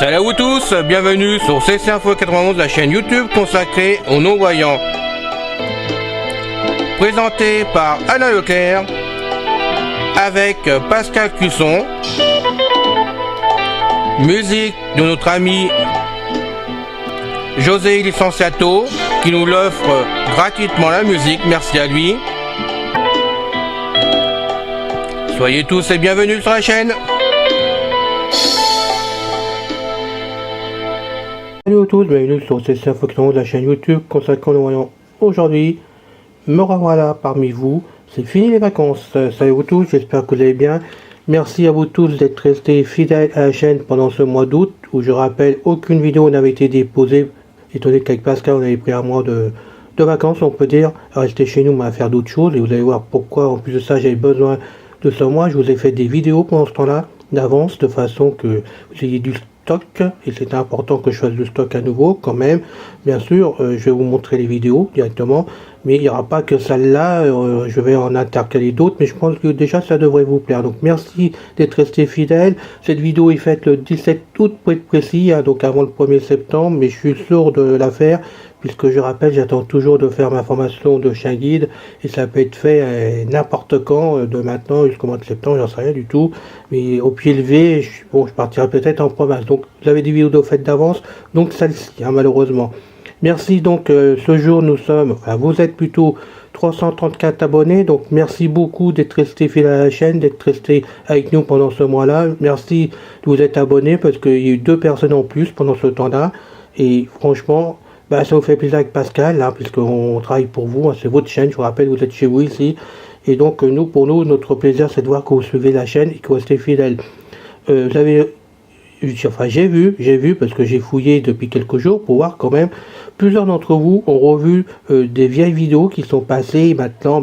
Salut à vous tous, bienvenue sur CC Info 91, la chaîne YouTube consacrée aux non-voyants. Présenté par Alain Leclerc, avec Pascal Cusson. Musique de notre ami José Licenciato, qui nous l'offre gratuitement la musique, merci à lui. Soyez tous et bienvenus sur la chaîne. Salut à tous, bienvenue sur CC Info 91, la chaîne YouTube consacrée aux non-voyants. Aujourd'hui, me revoilà parmi vous. C'est fini les vacances. Salut à vous tous, j'espère que vous allez bien. Merci à vous tous d'être restés fidèles à la chaîne pendant ce mois d'août, où je rappelle, aucune vidéo n'avait été déposée, étant donné qu'avec Pascal on avait pris un mois de vacances, on peut dire, à rester chez nous, mais à faire d'autres choses, et vous allez voir pourquoi. En plus de ça, j'avais besoin de ce mois. Je vous ai fait des vidéos pendant ce temps-là, d'avance, de façon que vous ayez du stock, et c'était important que je fasse du stock à nouveau quand même. Bien sûr, je vais vous montrer les vidéos directement, mais il n'y aura pas que celle-là, je vais en intercaler d'autres, mais je pense que déjà ça devrait vous plaire. Donc merci d'être resté fidèle. Cette vidéo est faite le 17 août pour être précis, hein, donc avant le 1er septembre, mais je suis sûr de la faire, puisque je rappelle, j'attends toujours de faire ma formation de chien guide, et ça peut être fait n'importe quand, de maintenant jusqu'au mois de septembre, j'en sais rien du tout, mais au pied levé, je partirai peut-être en province. Donc vous avez des vidéos faites d'avance, donc celle-ci, hein, malheureusement. Merci donc, ce jour nous sommes, enfin vous êtes plutôt 334 abonnés, donc merci beaucoup d'être resté fidèle à la chaîne, d'être resté avec nous pendant ce mois-là. Merci de vous être abonnés, parce qu'il y a eu 2 personnes en plus pendant ce temps-là, et franchement, ça vous fait plaisir avec Pascal, hein, puisqu'on travaille pour vous, hein, c'est votre chaîne, je vous rappelle, vous êtes chez vous ici, et donc pour nous, notre plaisir c'est de voir que vous suivez la chaîne et que vous restez fidèles. Vous avez... Enfin, j'ai vu, parce que j'ai fouillé depuis quelques jours pour voir quand même, plusieurs d'entre vous ont revu des vieilles vidéos qui sont passées maintenant,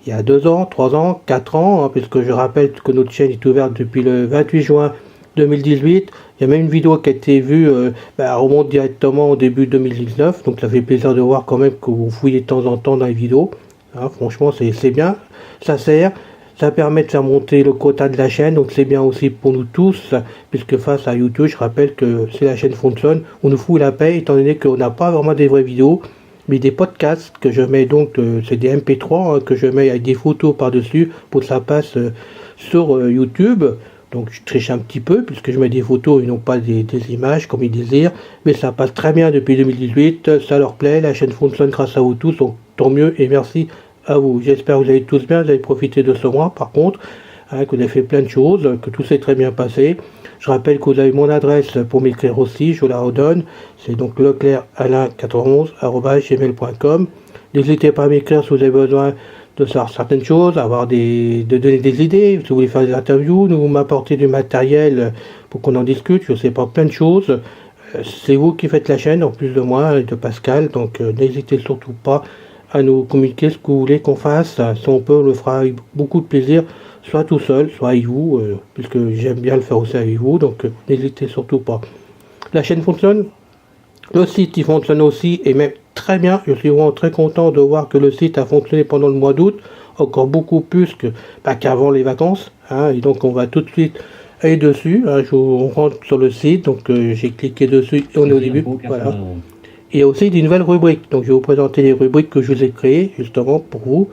il y a 2 ans, 3 ans, 4 ans, hein, puisque je rappelle que notre chaîne est ouverte depuis le 28 juin 2018. Il y a même une vidéo qui a été vue, remonte directement au début 2019, donc ça fait plaisir de voir quand même que vous fouillez de temps en temps dans les vidéos. Hein, franchement, c'est bien, ça sert. Ça permet de faire monter le quota de la chaîne, donc c'est bien aussi pour nous tous, puisque face à YouTube, je rappelle que si la chaîne fonctionne, on nous fout la paix, étant donné qu'on n'a pas vraiment des vraies vidéos, mais des podcasts que je mets donc, c'est des MP3 hein, que je mets avec des photos par-dessus, pour que ça passe sur YouTube. Donc je triche un petit peu, puisque je mets des photos et non pas des images comme ils désirent, mais ça passe très bien depuis 2018, ça leur plaît, la chaîne fonctionne grâce à vous tous, donc tant mieux et merci à vous. J'espère que vous allez tous bien, vous avez profité de ce mois par contre, hein, que vous avez fait plein de choses, que tout s'est très bien passé. Je rappelle que vous avez mon adresse pour m'écrire aussi, je vous la redonne, c'est donc leclerc-alain91@gmail.com. N'hésitez pas à m'écrire si vous avez besoin de savoir certaines choses, de donner des idées, si vous voulez faire des interviews, nous m'apporter du matériel pour qu'on en discute, je sais pas, plein de choses. C'est vous qui faites la chaîne en plus de moi et de Pascal, donc n'hésitez surtout pas à nous communiquer ce que vous voulez qu'on fasse. Si on peut, on le fera avec beaucoup de plaisir, soit tout seul, soit avec vous, puisque j'aime bien le faire aussi avec vous, donc n'hésitez surtout pas. La chaîne fonctionne, le site il fonctionne aussi, et même très bien. Je suis vraiment très content de voir que le site a fonctionné pendant le mois d'août, encore beaucoup plus qu'avant les vacances, hein, et donc on va tout de suite aller dessus, hein, on rentre sur le site, donc j'ai cliqué dessus et on est au début, voilà. Il y a aussi des nouvelles rubriques, donc je vais vous présenter les rubriques que je vous ai créées justement pour vous.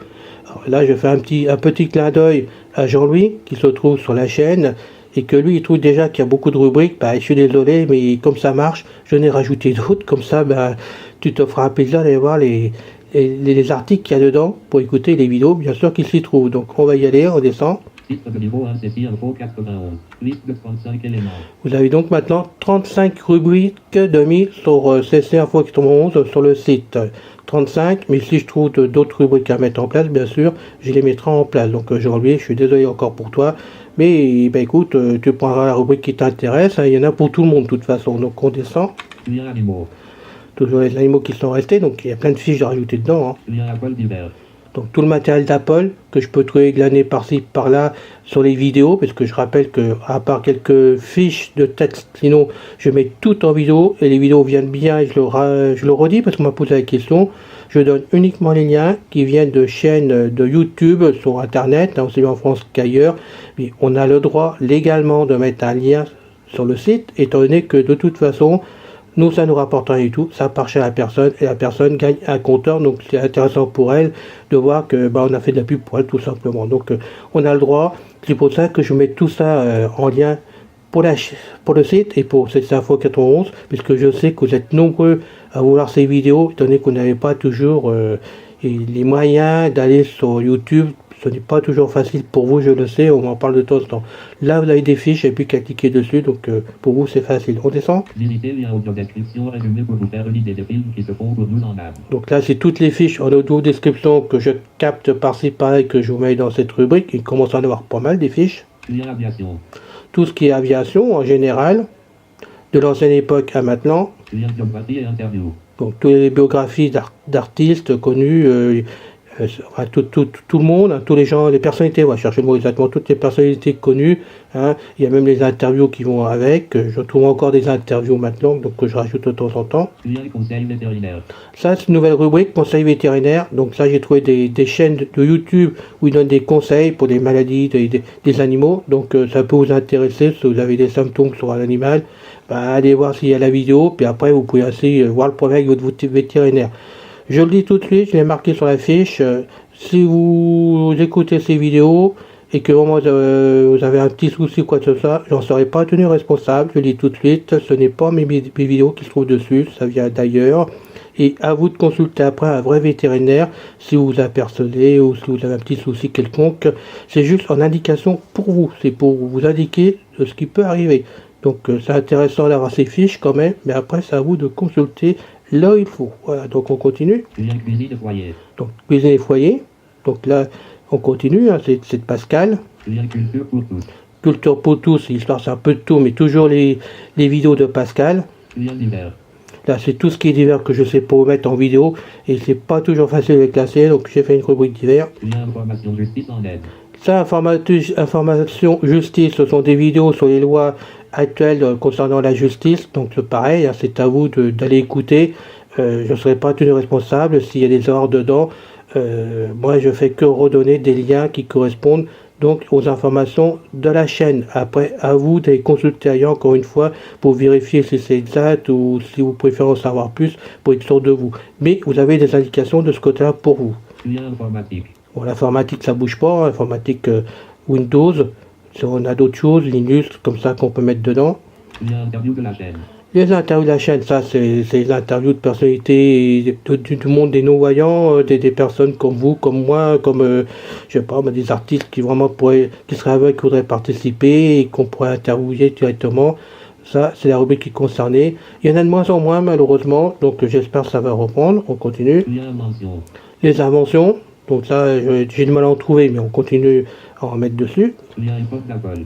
Alors là je fais un petit clin d'œil à Jean-Louis qui se trouve sur la chaîne, et que lui il trouve déjà qu'il y a beaucoup de rubriques. Je suis désolé, mais comme ça marche, je n'ai rajouté d'autres, comme ça tu te feras un plaisir d'aller voir les articles qu'il y a dedans pour écouter les vidéos bien sûr qui s'y trouvent. Donc on va y aller, on descend. Vous avez donc maintenant 35 rubriques de mise sur CC Info 91 sur le site. 35, mais si je trouve d'autres rubriques à mettre en place, bien sûr, je les mettrai en place. Donc aujourd'hui, je suis désolé encore pour toi, mais écoute, tu prendras la rubrique qui t'intéresse, hein, il y en a pour tout le monde de toute façon. Donc on descend. Toujours les animaux qui sont restés, donc il y a plein de fiches à rajouter dedans. Hein. Donc tout le matériel d'Apple que je peux trouver glané par-ci par-là sur les vidéos, parce que je rappelle que à part quelques fiches de texte, sinon je mets tout en vidéo, et les vidéos viennent bien, et je le redis parce qu'on m'a posé la question. Je donne uniquement les liens qui viennent de chaînes de YouTube sur internet, hein, aussi bien en France qu'ailleurs, mais on a le droit légalement de mettre un lien sur le site, étant donné que de toute façon, nous, ça nous rapporte rien du tout, ça part chez la personne et la personne gagne un compteur, donc c'est intéressant pour elle de voir que on a fait de la pub pour elle tout simplement. Donc on a le droit, c'est pour ça que je mets tout ça en lien pour le site et pour cette info 91, puisque je sais que vous êtes nombreux à vouloir ces vidéos, étant donné qu'on n'avait pas toujours les moyens d'aller sur YouTube. Ce n'est pas toujours facile pour vous, je le sais, on en parle de temps en temps. Là, vous avez des fiches, il n'y a plus qu'à cliquer dessus, donc pour vous, c'est facile. On descend. Visitez lien audio description résumé pour vous faire une idée des films qui se font pour nous en âme. Donc là, c'est toutes les fiches en audio description que je capte par-ci, par-là, que je vous mets dans cette rubrique. Il commence à en avoir pas mal, des fiches. Lien aviation. Tout ce qui est aviation, en général, de l'ancienne époque à maintenant. Lien biographie et interview. Donc, toutes les biographies d'artistes connus, tout le monde, tous les gens, les personnalités, on va chercher le mot exactement, toutes les personnalités connues, il y a même les interviews qui vont avec, je trouve encore des interviews maintenant, donc que je rajoute de temps en temps. Lien conseil vétérinaire. Ça, c'est une nouvelle rubrique, conseil vétérinaire, donc ça j'ai trouvé des chaînes de YouTube où ils donnent des conseils pour des maladies des animaux, donc ça peut vous intéresser si vous avez des symptômes sur un animal, allez voir s'il y a la vidéo, puis après vous pouvez aussi voir le problème avec votre vétérinaire. Je le dis tout de suite, je l'ai marqué sur la fiche, si vous écoutez ces vidéos et que vraiment vous avez un petit souci ou quoi que ce soit, j'en serai pas tenu responsable, je le dis tout de suite, ce n'est pas mes vidéos qui se trouvent dessus, ça vient d'ailleurs, et à vous de consulter après un vrai vétérinaire si vous vous apercevez ou si vous avez un petit souci quelconque, c'est juste en indication pour vous, c'est pour vous indiquer ce qui peut arriver. Donc c'est intéressant d'avoir ces fiches quand même, mais après c'est à vous de consulter là où il faut. Voilà, donc on continue. Lien cuisine et foyer. Donc cuisine et foyer. Donc là on continue, c'est de Pascal. Lien culture pour tous. Culture pour tous, l'histoire c'est un peu de tout, mais toujours les vidéos de Pascal. Lien divers. Là c'est tout ce qui est divers que je sais pas mettre en vidéo et c'est pas toujours facile de classer, donc j'ai fait une rubrique divers. Lien information justice en aide. Ça, information justice, ce sont des vidéos sur les lois actuelles concernant la justice, donc pareil, c'est à vous d'aller écouter. Je ne serai pas tenu responsable s'il y a des erreurs dedans. Moi, je fais que redonner des liens qui correspondent donc aux informations de la chaîne. Après, à vous d'aller consulter ailleurs encore une fois pour vérifier si c'est exact ou si vous préférez en savoir plus pour être sûr de vous. Mais vous avez des indications de ce côté-là pour vous. Lien informatique. Bon, l'informatique, ça bouge pas, l'informatique Windows, si on a d'autres choses, Linux, comme ça qu'on peut mettre dedans. Lien interview de la chaîne. Les interviews de la chaîne, ça c'est les interviews de personnalités du monde des non-voyants, des personnes comme vous, comme moi, comme je sais pas, des artistes qui vraiment qui seraient avec, qui voudraient participer et qu'on pourrait interviewer directement. Ça, c'est la rubrique qui est concernée. Il y en a de moins en moins malheureusement, donc j'espère que ça va reprendre. On continue. Lien invention. Les inventions. Donc ça, j'ai du mal à en trouver, mais on continue à en mettre dessus. Lien iPhone d'Apple.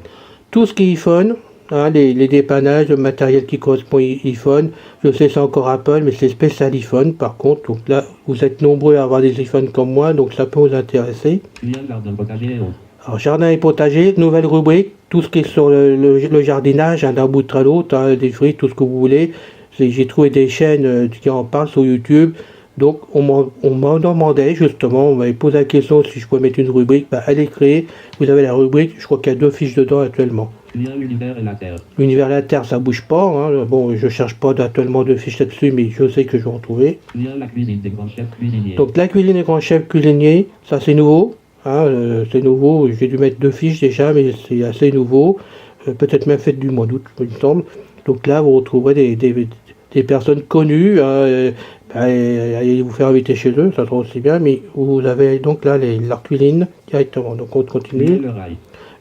Tout ce qui est iPhone, les dépannages, le matériel qui correspond à iPhone, je sais c'est encore Apple, mais c'est spécial iPhone par contre. Donc là, vous êtes nombreux à avoir des iPhones comme moi, donc ça peut vous intéresser. Lien jardin potager et autres. Alors jardin et potager, nouvelle rubrique, tout ce qui est sur le jardinage, d'un bout à l'autre, des fruits, tout ce que vous voulez. J'ai trouvé des chaînes qui en parlent sur YouTube. Donc on m'en demandait justement, on m'avait posé la question si je pouvais mettre une rubrique, elle est créée, vous avez la rubrique, je crois qu'il y a 2 fiches dedans actuellement. Lien l'univers et la Terre. L'univers et la Terre, ça bouge pas, bon je cherche pas actuellement de fiches là-dessus, mais je sais que je vais en trouver. Lien la cuisine des grands chefs cuisiniers. Donc la cuisine des grands chefs cuisiniers, ça c'est nouveau, c'est nouveau, j'ai dû mettre 2 fiches déjà, mais c'est assez nouveau, peut-être même fait du mois d'août, il me semble. Donc là vous retrouverez des personnes connues, allez vous faire inviter chez eux, ça sera aussi bien, mais vous avez donc là leur cuisine directement. Donc on continue.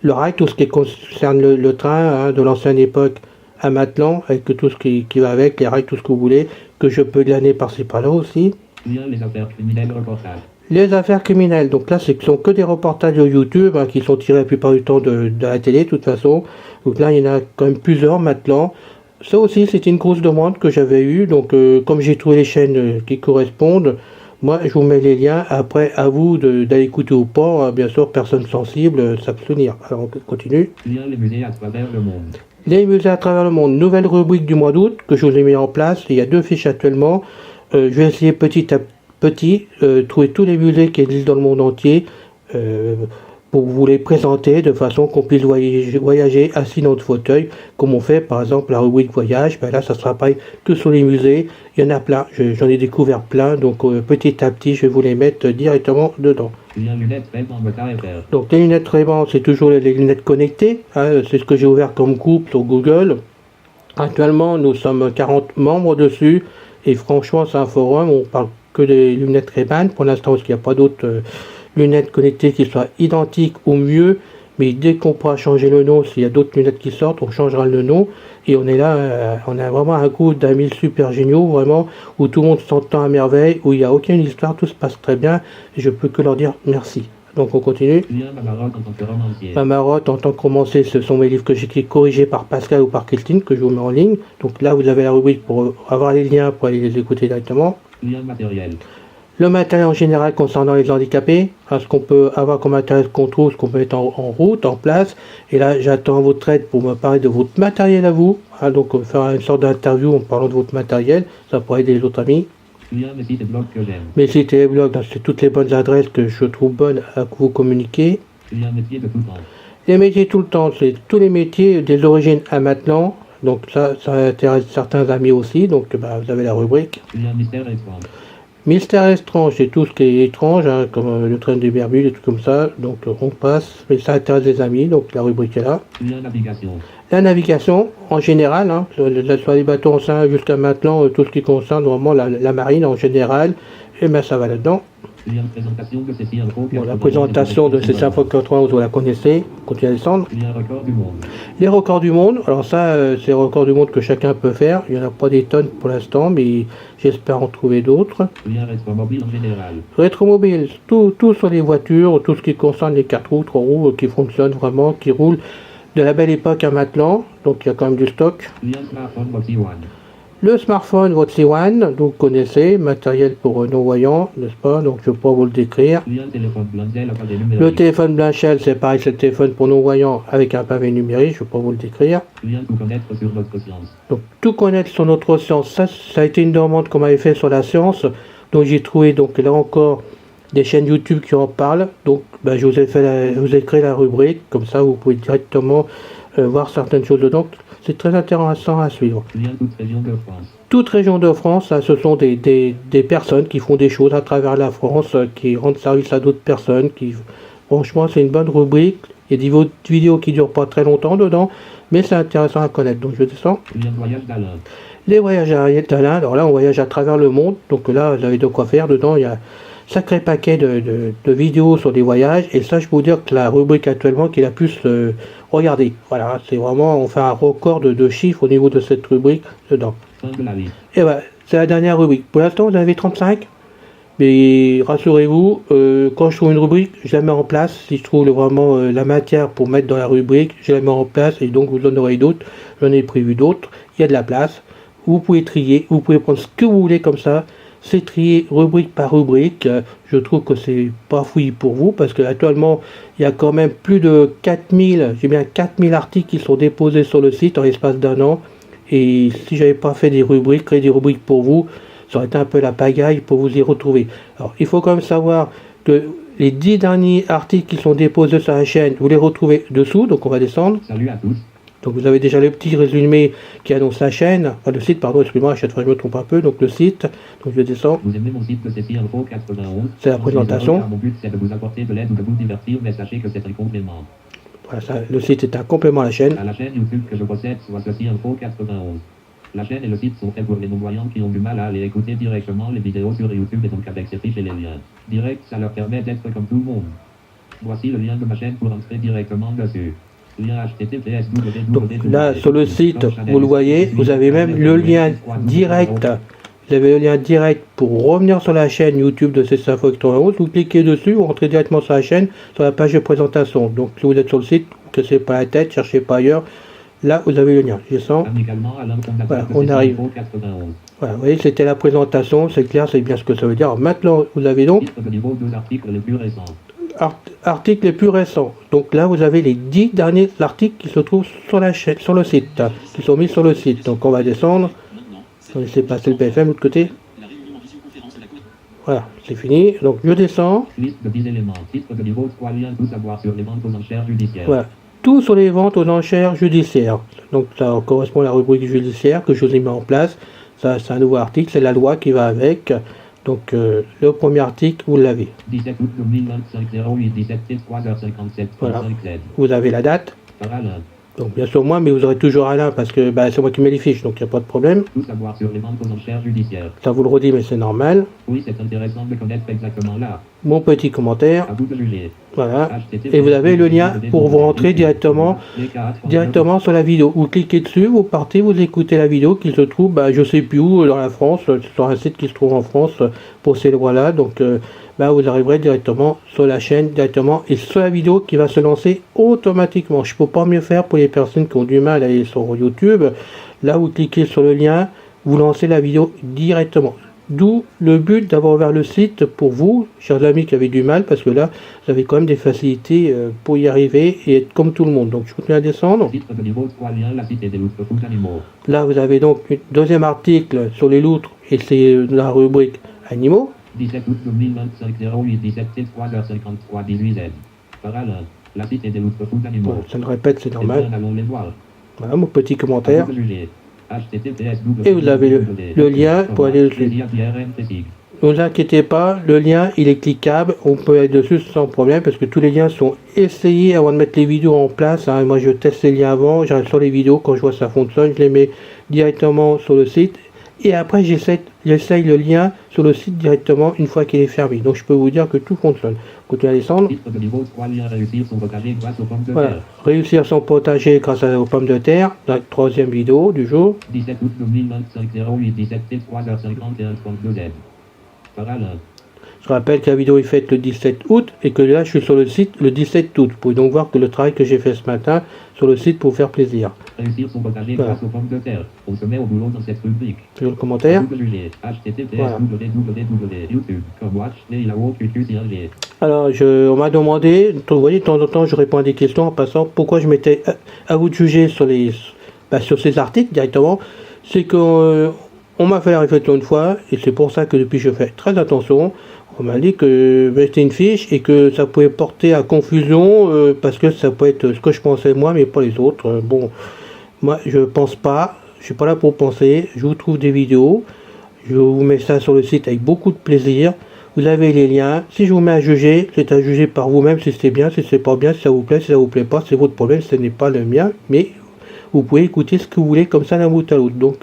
Le rail, tout ce qui concerne le train de l'ancienne époque à maintenant, avec tout ce qui va avec, les rails, tout ce que vous voulez, que je peux glaner par-ci par-là aussi. Les affaires criminelles, reportages. Les affaires criminelles, donc là ce ne sont que des reportages de YouTube qui sont tirés la plupart du temps de la télé de toute façon. Donc là il y en a quand même plusieurs maintenant. Ça aussi, c'était une grosse demande que j'avais eue, donc comme j'ai trouvé les chaînes qui correspondent, moi je vous mets les liens, après à vous d'aller écouter ou pas, bien sûr, personne sensible, s'abstenir. Alors on continue. Les musées à travers le monde. Les musées à travers le monde, nouvelle rubrique du mois d'août que je vous ai mis en place, il y a 2 fiches actuellement, je vais essayer petit à petit trouver tous les musées qui existent dans le monde entier, pour vous les présenter de façon qu'on puisse voyager assis dans notre fauteuil, comme on fait par exemple la rubrique voyage. Ben là, ça sera pareil que sur les musées. Il y en a plein, j'en ai découvert plein, donc petit à petit, je vais vous les mettre directement dedans. Donc les lunettes Ray-Ban, c'est toujours les lunettes connectées, hein, c'est ce que j'ai ouvert comme groupe sur Google. Actuellement, nous sommes 40 membres dessus, et franchement, c'est un forum, on parle que des lunettes Ray-Ban pour l'instant, parce qu'il n'y a pas d'autres lunettes connectées qui soient identiques ou mieux, mais dès qu'on pourra changer le nom, s'il y a d'autres lunettes qui sortent, on changera le nom, et on est là, on a vraiment un groupe d'amis super géniaux, vraiment, où tout le monde s'entend à merveille, où il n'y a aucune histoire, tout se passe très bien, et je peux que leur dire merci. Donc on continue. Ma Marotte en tant que romancier, ce sont mes livres que j'écris corrigés par Pascal ou par Christine, que je vous mets en ligne. Donc là, vous avez la rubrique pour avoir les liens pour aller les écouter directement. Le matériel en général concernant les handicapés, hein, ce qu'on peut avoir comme matériel qu'on trouve, ce qu'on peut mettre en route, en place. Et là, j'attends votre aide pour me parler de votre matériel à vous. Hein, donc faire une sorte d'interview en parlant de votre matériel, ça pourrait aider les autres amis. Mes sites et blogs, c'est toutes les bonnes adresses que je trouve bonnes à vous communiquer. Les métiers tout le temps, c'est tous les métiers des origines à maintenant. Donc ça intéresse certains amis aussi. Donc vous avez la rubrique. Mystère étrange, c'est tout ce qui est étrange, hein, comme le train des Bermudes, des trucs comme ça. Donc on passe, mais ça intéresse les amis, donc la rubrique est là. La navigation, en général, hein, sur les bateaux anciens jusqu'à maintenant, tout ce qui concerne vraiment la marine en général, et bien ça va là-dedans. Bon, la présentation de ces 591, vous la connaissez, continuez à descendre. Les records du monde, alors ça, c'est les records du monde que chacun peut faire. Il n'y en a pas des tonnes pour l'instant, mais j'espère en trouver d'autres. Rétromobile, tout sur les voitures, tout ce qui concerne les 4 roues, 3 roues, qui fonctionnent vraiment, qui roulent de la belle époque à maintenant, donc il y a quand même du stock. Le smartphone Watch One, donc vous connaissez, matériel pour non-voyants, n'est-ce pas? Donc je ne vais pas vous le décrire. Le téléphone Blanchel, c'est pareil, c'est le téléphone pour non-voyants avec un pavé numérique, je ne vais pas vous le décrire. Donc tout connaître sur notre science, ça a été une demande qu'on m'avait fait sur la science, donc j'ai trouvé donc là encore des chaînes YouTube qui en parlent, donc je vous ai créé la rubrique, comme ça vous pouvez directement voir certaines choses dedans. C'est très intéressant à suivre. Toute région de France, ça, ce sont des personnes qui font des choses à travers la France, qui rendent service à d'autres personnes. Franchement, c'est une bonne rubrique. Il y a des vidéos qui ne durent pas très longtemps dedans, mais c'est intéressant à connaître. Donc je descends. Les voyages d'Alain. Alors là, on voyage à travers le monde. Donc là, vous avez de quoi faire. Dedans, il y a un sacré paquet de vidéos sur des voyages. Et ça, je peux vous dire que la rubrique actuellement qui est la plus regardée. Voilà, c'est vraiment, on fait un record de chiffres au niveau de cette rubrique dedans. Et voilà, c'est la dernière rubrique. Pour l'instant, vous en avez 35. Mais rassurez-vous, quand je trouve une rubrique, je la mets en place. Si je trouve vraiment la matière pour mettre dans la rubrique, je la mets en place et donc vous en aurez d'autres. J'en ai prévu d'autres. Il y a de la place. Vous pouvez trier, vous pouvez prendre ce que vous voulez comme ça. C'est trié rubrique par rubrique. Je trouve que c'est pas fouillis pour vous parce que actuellement il y a quand même plus de 4000, j'ai bien 4000 articles qui sont déposés sur le site en l'espace d'un an. Et si j'avais pas fait des rubriques, créé des rubriques pour vous, ça aurait été un peu la pagaille pour vous y retrouver. Alors il faut quand même savoir que les 10 derniers articles qui sont déposés sur la chaîne, vous les retrouvez dessous, donc on va descendre. Salut à tous. Donc vous avez déjà le petit résumé qui annonce la chaîne, enfin le site, pardon, excusez-moi, à chaque fois je me trompe un peu, donc le site, donc je descends. Vous aimez mon site que c'est Info 91. C'est la présentation. Mon but c'est de vous apporter de l'aide ou de vous divertir, mais sachez que c'est un complément. Voilà, ça, le site est un complément à la chaîne. À la chaîne YouTube que je possède, soit ceci Info 91. La chaîne et le site sont faits pour les non-voyants qui ont du mal à aller écouter directement les vidéos sur YouTube et donc avec ces fiches et les liens. Direct, ça leur permet d'être comme tout le monde. Voici le lien de ma chaîne pour entrer directement dessus. Donc là sur le site, vous le voyez, vous avez même le lien direct. Vous avez le lien direct pour revenir sur la chaîne YouTube de C5 91. Vous cliquez dessus, vous rentrez directement sur la chaîne, sur la page de présentation. Donc si vous êtes sur le site, ne cassez pas la tête, cherchez pas ailleurs. Là, vous avez le lien. Je sens. Voilà, on arrive. Voilà, vous voyez, c'était la présentation, c'est clair, c'est bien ce que ça veut dire. Alors, maintenant, vous avez donc articles les plus récents. Donc là, vous avez les 10 derniers articles qui se trouvent sur la chaîne, sur le site, qui sont mis sur le site. Donc on va descendre. On va laisser passer le BFM de l'autre côté. Voilà, c'est fini. Donc je descends. Liste de 10 éléments. Titre de niveau 3 liens. Tout savoir sur les ventes aux enchères judiciaires. Voilà. Tout sur les ventes aux enchères judiciaires. Donc ça correspond à la rubrique judiciaire que je vous ai mis en place. Ça, c'est un nouveau article, c'est la loi qui va avec. Donc le premier article, vous l'avez. 17 août 2025, 08 17 3h57. Voilà. Vous avez la date. Alain. Donc bien sûr moi, mais vous aurez toujours Alain parce que c'est moi qui mets les fiches, donc il n'y a pas de problème. Tout savoir sur les ventes aux enchères judiciaires. Ça vous le redis, mais c'est normal. Oui, c'est intéressant de connaître exactement là. Mon petit commentaire. À vous de juger. Voilà. Et vous avez le lien pour vous rentrer directement sur la vidéo. Vous cliquez dessus, vous partez, vous écoutez la vidéo qui se trouve, je sais plus où, dans la France, sur un site qui se trouve en France pour ces lois-là. Donc vous arriverez directement sur la chaîne directement et sur la vidéo qui va se lancer automatiquement. Je ne peux pas mieux faire pour les personnes qui ont du mal à aller sur YouTube. Là, vous cliquez sur le lien, vous lancez la vidéo directement. D'où le but d'avoir ouvert le site pour vous, chers amis qui avez du mal, parce que là, vous avez quand même des facilités pour y arriver et être comme tout le monde. Donc, je continue à descendre. Là, vous avez donc un deuxième article sur les loutres et c'est la rubrique animaux. 17 août 2025, 08 17 3h53 18 Par Alain. La cité des loutres fous animaux. Bon, ça le répète, c'est normal. Allons les voir. Voilà mon petit commentaire. HTTPS. Et vous avez le lien pour aller dessus. Ne vous inquiétez pas, le lien il est cliquable, on peut aller dessus sans problème parce que tous les liens sont essayés avant de mettre les vidéos en place. Hein. Moi je teste les liens avant, j'arrive sur les vidéos, quand je vois ça fonctionne, je les mets directement sur le site et après j'essaye le lien sur le site directement une fois qu'il est fermé. Donc je peux vous dire que tout fonctionne. Continuez à descendre. Voilà. Réussir son potager grâce aux pommes de terre, la troisième vidéo du jour. 17 août 2025 08 17 3h51 32 Par Alain. Je rappelle que la vidéo est faite le 17 août et que là je suis sur le site le 17 août. Vous pouvez donc voir que le travail que j'ai fait ce matin sur le site pour vous faire plaisir. Réussir son potager grâce aux pommes de terre. On se met au boulot dans cette rubrique. Toujours le commentaire. Alors on m'a demandé, vous voyez de temps en temps je réponds à des questions en passant pourquoi je mettais à vous de juger sur sur ces articles directement. C'est que on m'a fait la réflexion une fois et c'est pour ça que depuis je fais très attention. On m'a dit que c'était une fiche et que ça pouvait porter à confusion parce que ça peut être ce que je pensais moi mais pas les autres. Bon, moi je pense pas, je suis pas là pour penser, je vous trouve des vidéos, je vous mets ça sur le site avec beaucoup de plaisir. Vous avez les liens, si je vous mets à juger, c'est à juger par vous-même si c'est bien, si c'est pas bien, si ça vous plaît, si ça vous plaît pas, c'est votre problème, ce n'est pas le mien, mais vous pouvez écouter ce que vous voulez comme ça d'un bout à l'autre. Donc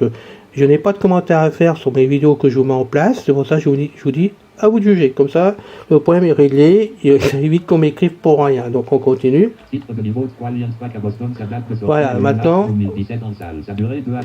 je n'ai pas de commentaires à faire sur mes vidéos que je vous mets en place, c'est pour ça que je vous dis à vous de juger. Comme ça, le problème est réglé, et ça évite qu'on m'écrive pour rien. Donc on continue. Voilà, maintenant. 2017 en salle. Sa durée de H.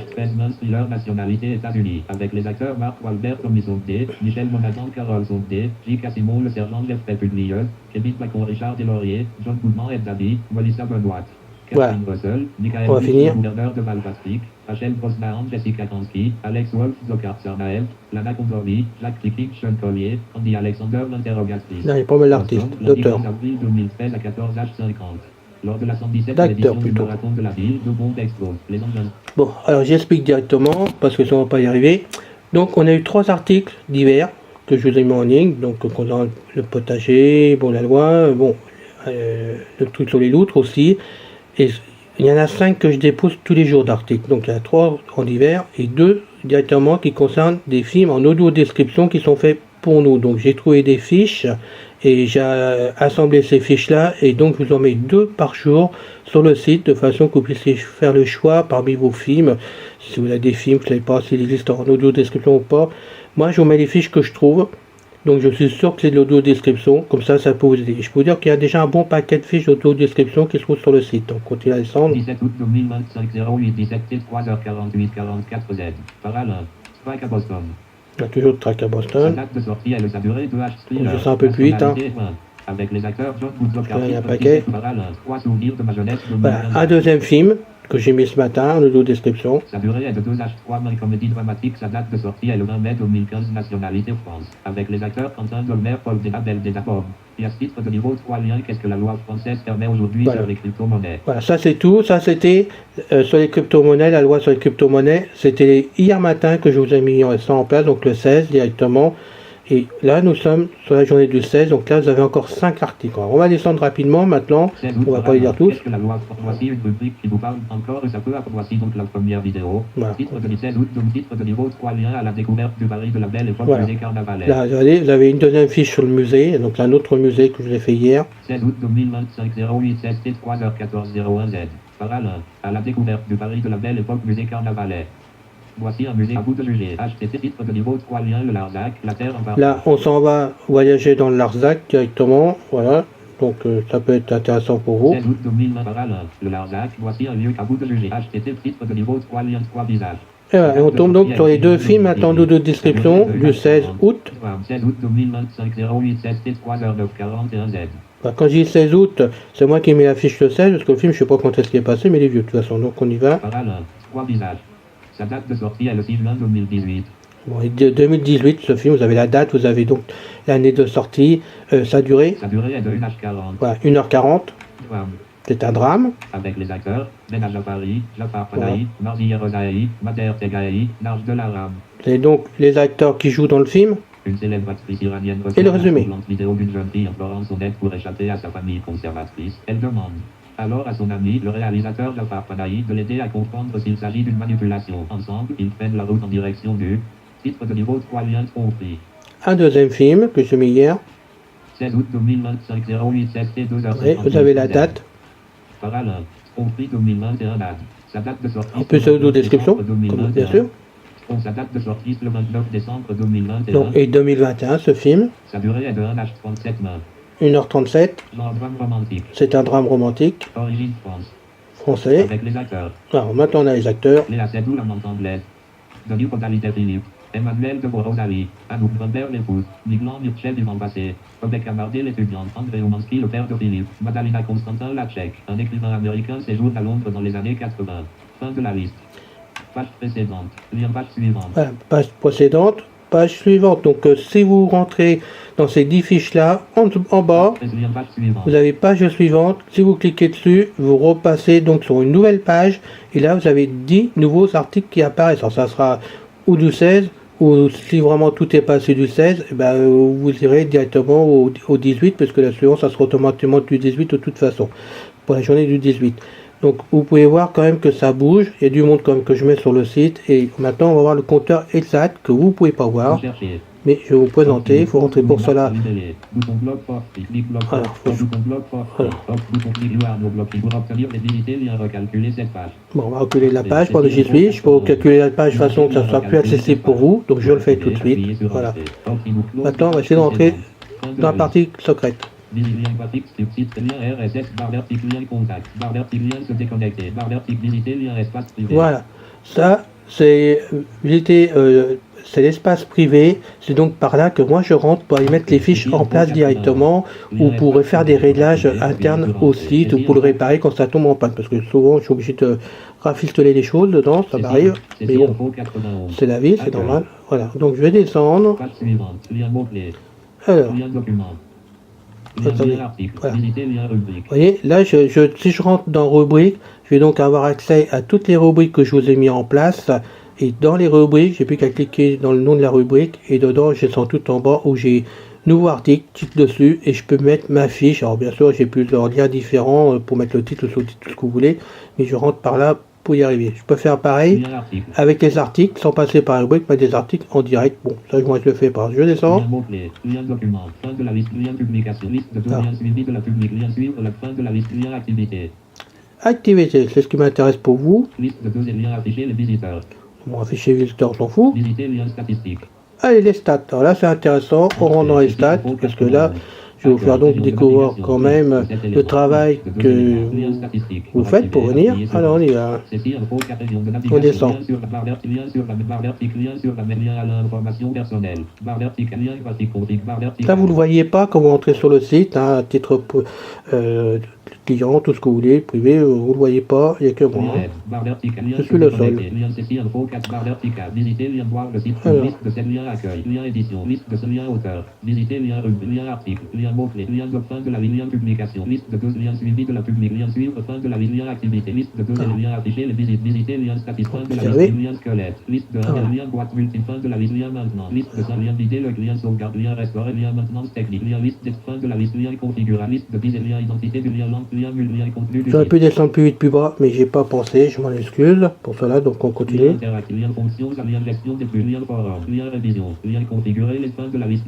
Thriller, nationalité États-Unis. Avec les acteurs Mark Wahlberg, Tommy Sonté, Michel Monaghan, Carole Sonté, J.K. Simon, le sergent Jeff Publieux, Kevin Bacon, Richard Deslauriers, John Goodman et David, Melissa Benoît. Catherine Russell, Michael Bush, gouverneur de Val-Patrick, Rachel Brosnahan, Jessica Kansky, Alex Wolf, Zokar Sarnael, Lana Condorly, Jacques Trickling, Sean Collier, Andy Alexander, l'interrogatrice. Là, il n'y a pas mal d'artistes, d'auteurs. Avril 2013 à 14h50. Lors de la 117e édition du marathon de la ville, deux bombes explosent. Les engins. Bon, alors j'explique directement, parce que ça ne va pas y arriver. Donc, on a eu 3 articles divers que je vous ai mis en ligne. Donc, concernant le potager, bon, la loi, bon, le truc sur les loutres aussi. Et il y en a 5 que je dépose tous les jours d'articles. Donc il y en a 3 en divers et 2 directement qui concernent des films en audio description qui sont faits pour nous. Donc j'ai trouvé des fiches et j'ai assemblé ces fiches là et donc je vous en mets 2 par jour sur le site de façon que vous puissiez faire le choix parmi vos films. Si vous avez des films, je ne sais pas s'ils existent en audio description ou pas. Moi je vous mets les fiches que je trouve. Donc je suis sûr que c'est de l'audio-description, comme ça peut vous aider. Je peux vous dire qu'il y a déjà un bon paquet de fiches d'auto-description qui se trouvent sur le site. Donc continuez à descendre. 17 août 2025 08 17 3h48 44 Z. Par Alain. Strike à Boston. Il y a toujours de track à Boston. Sa date de sortie et sa durée de H. Je sens un peu plus vite. Hein. Avec les acteurs John Woodcock, il y a un paquet. Par Alain. 3 souvenirs de ma jeunesse. Voilà, un deuxième film que j'ai mis ce matin en audio-description. Sa durée est de 2h03, comédie dramatique. Sa date de sortie est le 20 mai 2015, nationalité France. Avec les acteurs Quentin Dolmer, Paul Denabel, Denapov. Pièce titre de niveau 3 liens. Qu'est-ce que la loi française permet aujourd'hui sur les crypto-monnaies? Voilà, ça c'est tout. Ça c'était sur les crypto-monnaies, la loi sur les crypto-monnaies. C'était hier matin que je vous ai mis ça en place, donc le 16 directement. Et là, nous sommes sur la journée du 16, donc là, vous avez encore 5 articles. Alors, on va descendre rapidement maintenant, 16 août, on va pas les lire tous. qu'est-ce que la loi? Voici une rubrique qui vous parle encore et ça peut être. Voici donc la première vidéo. Voilà. Titre de 16 août, donc titre de niveau 3, lien à la découverte du Paris de la belle époque Voilà. musée carnavalaire. Là, regardez, vous avez une deuxième fiche sur le musée, donc un autre musée que je l'ai fait hier. 16 août 2025 08 16 3h14 01 Z. Parallèle à la découverte du Paris de la belle époque musée carnavalaire. Voici un musée à vous de juger. HTT titre de niveau 3 lien le Larzac, la Terre en partie. Là, on s'en va voyager dans le Larzac directement, voilà. Donc ça peut être intéressant pour vous. 16 août 2020 parallèle le Larzac, voici un lieu à vous de juger. HTT titre de niveau 3 lien 3 visages. Et voilà, et on tombe donc sur les deux films attendus de description du 16 août. 16 août 2025 08 16 3h 41 Z. Enfin, quand je dis 16 août, c'est moi qui mets la fiche le 16, parce que le film, je sais pas quand est-ce qu'il est passé, mais il est vieux de toute façon, donc on y va. Parallèle 3 visages. Sa date de sortie est le 6 juin 2018. Bon, et 2018, ce film, vous avez la date, vous avez donc l'année de sortie, sa durée, Sa durée est de 1h40. voilà, 1h40, Drame. c'est un drame. Avec les acteurs, Ménage à Paris, Jafar Panahi, Marzi Rosaï, Mater Tegaï, Narj de la Rame. C'est donc les acteurs qui jouent dans le film. Une célèbre actrice iranienne Et le reçoit résumé. la troublante vidéo d'une jeune fille implorant son aide pour échapper à sa famille conservatrice. Elle demande alors à son ami, le réalisateur Jafar Panahi, de l'aider à comprendre s'il s'agit d'une manipulation. Ensemble, ils prennent la route en direction du titre de niveau 3 lien compris. Un deuxième film que j'ai mis hier. 16 août 2025 08 16 2h. Et vous avez la date. Parallèle, compris 2021 date. Sa date de sortie. En plus, c'est audio-description, comme bien sûr. Sa date de sortie le 29 décembre 2021. Donc, et 2021, ce film, Sa durée est de 1h37 mains. 1h37, Genre drame romantique. c'est un drame romantique Origine France. français. Avec les acteurs. Alors maintenant on a les acteurs. Léa Seydoux, l'amante anglaise. Denis Podalité Philippe. Emmanuel de Rosalie. Anouk Rambert, l'épouse. Miglan Mirchel, vivant passé. Rebecca Mardet, l'étudiante. André Oumanski, le père de Philippe. Madalina Constantin, la Tchèque. Un écrivain américain séjourne à Londres dans les années 80. Fin de la liste. Page précédente. Lien page suivante. Voilà, page précédente, page suivante. Donc si vous rentrez dans ces 10 fiches là, en bas, Lien page suivante. vous avez page suivante. Si vous cliquez dessus, vous repassez donc sur une nouvelle page. Et là, vous avez 10 nouveaux articles qui apparaissent. Alors ça sera ou du 16, ou si vraiment tout est passé du 16, eh ben, vous irez directement au 18, parce que la suivante, ça sera automatiquement du 18 de toute façon, pour la journée du 18. Donc vous pouvez voir quand même que ça bouge, il y a du monde quand même que je mets sur le site, et maintenant on va voir le compteur exact que vous pouvez pas voir, Rechercher. mais je vais vous présenter, il faut rentrer pour cela. Bouton bloc fort, clic bloc Alors, fort, bouton bloc fort, voilà. hop, bouton clic noir, no bloc pour obtenir les unités, lien recalculer cette page. Bon, on va reculer la page pendant que j'y suis, je peux calculer la page de façon que ça soit plus accessible pour vous, donc je le fais tout de suite, voilà. Maintenant on va essayer de rentrer dans la partie secrète. Lien graphique, site, lien RSS, barre vertique, lien contact, barre vertique, lien se déconnecter, barre vertique, visiter, lien espace privé. Voilà, ça c'est visiter, c'est l'espace privé, c'est donc par là que moi je rentre pour y mettre les fiches en place directement, ou pour faire des réglages internes au site, ou pour le réparer quand ça tombe en panne, parce que souvent je suis obligé de rafistoler les choses dedans, ça m'arrive, mais bon, c'est la vie, c'est normal. Voilà, donc je vais descendre, Page suivante, lien mot-clé, alors, lien document, Attendez, lien article, voilà. visiter, lien rubrique. vous voyez, là si je rentre dans rubrique, je vais donc avoir accès à toutes les rubriques que je vous ai mis en place. Et dans les rubriques, j'ai plus qu'à cliquer dans le nom de la rubrique. Et dedans, je descends tout en bas où j'ai nouveau article, clique dessus. Et je peux mettre ma fiche. Alors bien sûr, j'ai plusieurs liens différents pour mettre le titre, le sous-titre, tout ce que vous voulez. Mais je rentre par là pour y arriver. Je peux faire pareil Lien article, avec les articles, sans passer par la rubrique, mettre des articles en direct. Bon, ça moi je le fais pas. Je descends. lien mot-clé, lien document, fin de la liste, lien publication, liste de tout, Ah. lien suivi de la public, lien suivre la fin de la liste, lien activité, Activité, c'est ce qui m'intéresse pour vous. liste de 2 et lien affiché les visiteurs, Bon, afficher visiteur, on s'en fout. visiter lien statistique. Allez, les stats. Alors là, c'est intéressant. On rentre dans les stats, parce que là, je vais vous faire donc découvrir quand même le travail que vous faites pour venir. Alors, on y va. On descend. Là, vous ne le voyez pas quand vous rentrez sur le site, hein, à titre client, tout ce que vous voulez, privé, vous le voyez pas, il n'y a que moi. Lien barre verticale, lien Je suis le seul. connecté, lien ceci info 4 barre verticale, visiter lien voir le site, Alors. liste de 7 liens accueil, lien édition, liste de ce lien auteur, visiter lien rubrique, lien article, lien mot-clé, lien de fin de la vie, lien publication, liste de 12 liens suivi de la public, lien suivre fin de la vie, lien activité, liste de 12 liens affichés, les visites, visiter lien statistique, fin de la Observez. vie, lien squelette, liste de 1 lien boîte multi, fin de la vie, lien maintenant, liste de 5 liens vider le lien sauvegarde, lien restaurer, lien maintenance technique, lien liste de fin de la vie, lien configurable, liste de vider, lien identité du lien langue, lien contenu du J'aurais site. pu descendre plus vite plus bas, mais j'ai pas pensé, je m'en excuse pour cela, donc on Lien continue. interactif, lien fonction, lien gestion des flux, lien forum, lien révision, lien configurer les fins de la liste,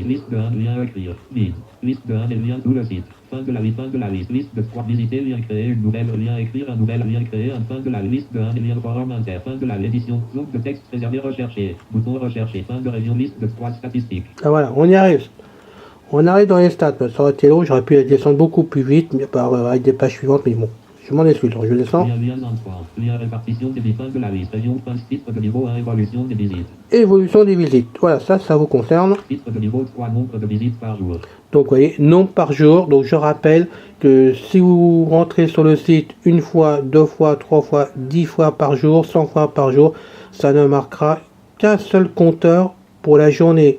liste de 1, lien écrire, vide, liste de 1 et lien tout le site, fin de la liste de 3, visiter, lien créer une nouvelle, lien écrire un nouvel, lien créer un fin de la liste de 1 et lien forum inter, fin de l'édition, zoom de texte réservé recherché, bouton recherché, fin de révision, liste de 3 statistiques. Ah voilà, on y arrive. On arrive dans les stats, ça aurait été long, j'aurais pu descendre beaucoup plus vite, mais avec des pages suivantes, mais bon, je m'en excuse, je descends. Lien d'emploi, lien répartition des fins de la liste, région, fin, titre de niveau 1, évolution des visites. Évolution des visites, voilà, ça vous concerne. Titre de niveau 3, nombre de visites par jour. Donc vous voyez, nombre par jour, donc je rappelle que si vous rentrez sur le site une fois, 2 fois, 3 fois, 10 fois par jour, 100 fois par jour, ça ne marquera qu'un seul compteur pour la journée.